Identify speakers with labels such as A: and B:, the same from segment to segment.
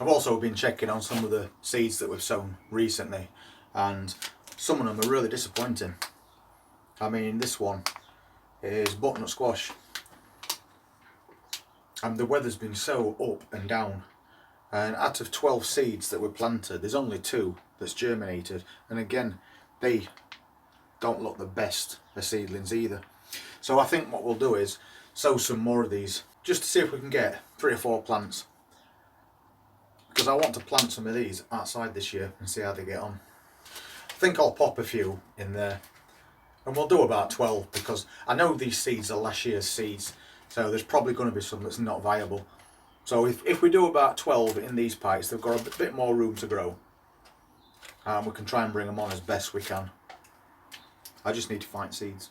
A: I've also been checking on some of the seeds that we've sown recently, and some of them are really disappointing. I mean, this one is butternut squash, and the weather's been so up and down, and out of 12 seeds that were planted, there's only 2 that's germinated, and again, they don't look the best as seedlings either. So I think what we'll do is sow some more of these, just to see if we can get 3 or 4 plants, because I want to plant some of these outside this year and see how they get on. I think I'll pop a few in there, and we'll do about 12, because I know these seeds are last year's seeds, so there's probably going to be some that's not viable. So if we do about 12 in these pikes, they've got a bit more room to grow, and we can try and bring them on as best we can. I just need to find seeds.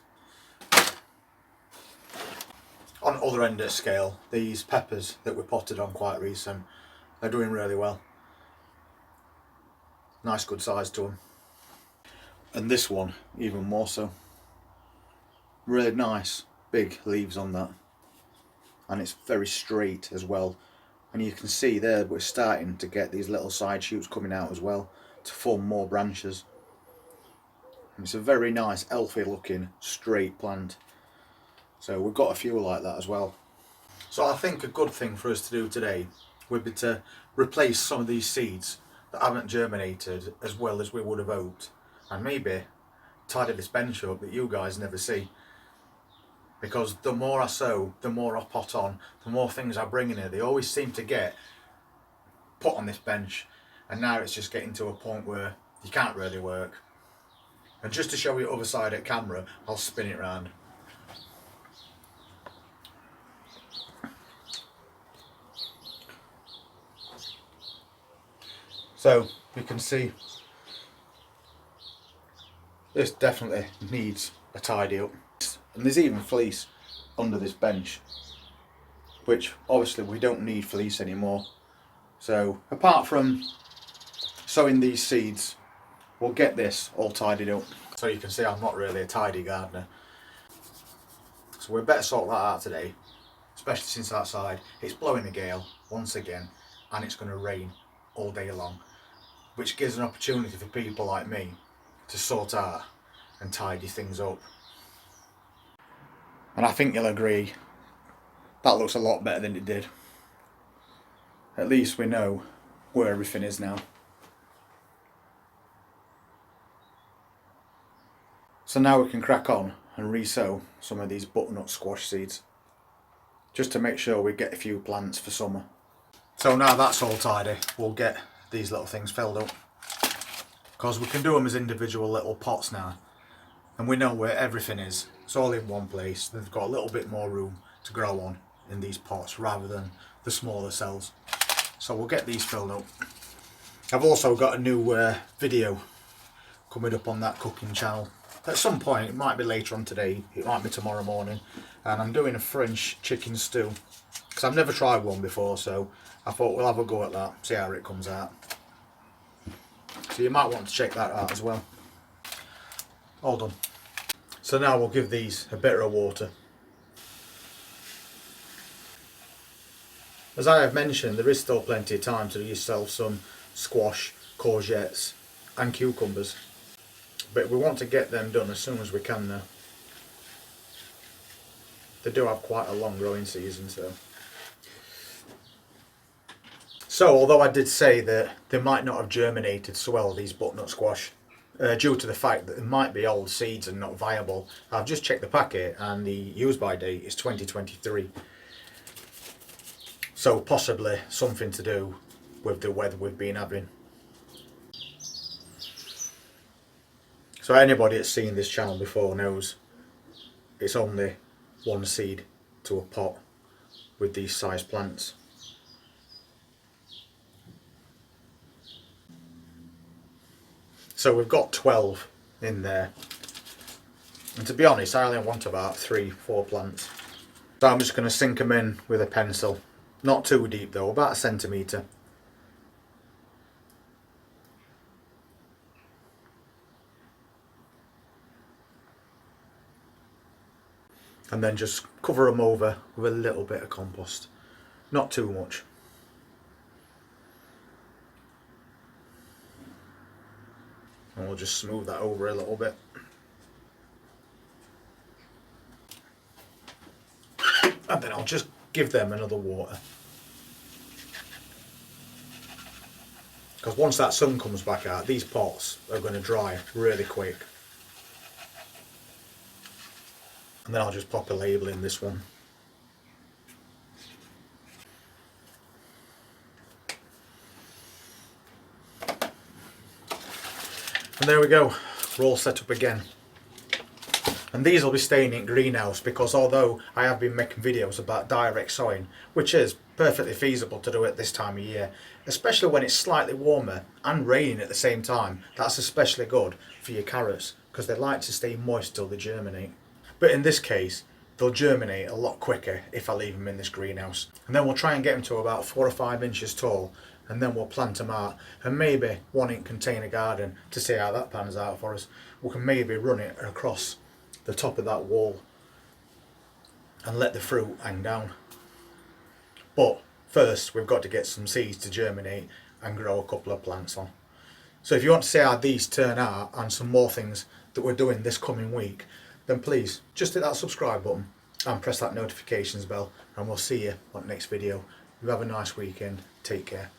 A: On the other end of the scale, these peppers that we potted on quite recent, they're doing really well. Nice good size to them. And this one even more so. Really nice big leaves on that, and it's very straight as well, and you can see there we're starting to get these little side shoots coming out as well to form more branches. And it's a very nice healthy looking straight plant, so we've got a few like that as well. So I think a good thing for us to do today would be to replace some of these seeds that haven't germinated as well as we would have hoped, and maybe tidy this bench up that you guys never see. Because the more I sow, the more I pot on, the more things I bring in here. They always seem to get put on this bench, and now it's just getting to a point where you can't really work. And just to show you the other side at camera, I'll spin it round. So you can see this definitely needs a tidy up. And there's even fleece under this bench, which obviously we don't need fleece anymore. So apart from sowing these seeds, we'll get this all tidied up. So you can see I'm not really a tidy gardener. So we better sort that out today, especially since outside it's blowing a gale once again, and it's going to rain all day long, which gives an opportunity for people like me to sort out and tidy things up. And I think you'll agree, that looks a lot better than it did. At least we know where everything is now. So now we can crack on and re-sow some of these butternut squash seeds, just to make sure we get a few plants for summer. So now that's all tidy, we'll get these little things filled up, because we can do them as individual little pots now, and we know where everything is. It's all in one place. They've got a little bit more room to grow on in these pots rather than the smaller cells. So we'll get these filled up. I've also got a new video coming up on that cooking channel. At some point, it might be later on today, it might be tomorrow morning, and I'm doing a French chicken stew, because I've never tried one before, so I thought we'll have a go at that, see how it comes out. So you might want to check that out as well. All done. So now we'll give these a bit of water. As I have mentioned, there is still plenty of time to do yourself some squash, courgettes and cucumbers, but we want to get them done as soon as we can now. They do have quite a long growing season, so although I did say that they might not have germinated so well, these butternut squash, due to the fact that they might be old seeds and not viable, I've just checked the packet and the use by date is 2023. So possibly something to do with the weather we've been having. So anybody that's seen this channel before knows it's only one seed to a pot with these size plants. So we've got 12 in there, and to be honest I only want about 3-4 plants. So I'm just going to sink them in with a pencil, not too deep though, about 1 centimetre. And then just cover them over with a little bit of compost, not too much. we'll just smooth that over a little bit. And then I'll just give them another water. Because once that sun comes back out, these pots are going to dry really quick. And then I'll just pop a label in this one. And there we go, we're all set up again. And these will be staying in greenhouse, because although I have been making videos about direct sowing, which is perfectly feasible to do at this time of year, especially when it's slightly warmer and raining at the same time, that's especially good for your carrots, because they like to stay moist till they germinate. But in this case, they'll germinate a lot quicker if I leave them in this greenhouse. And then we'll try and get them to about 4 or 5 inches tall, and then we'll plant them out, and maybe one in container garden to see how that pans out for us. We can maybe run it across the top of that wall and let the fruit hang down. But first we've got to get some seeds to germinate and grow a couple of plants on. So if you want to see how these turn out and some more things that we're doing this coming week, then please just hit that subscribe button and press that notifications bell, and we'll see you on the next video. You have a nice weekend. Take care.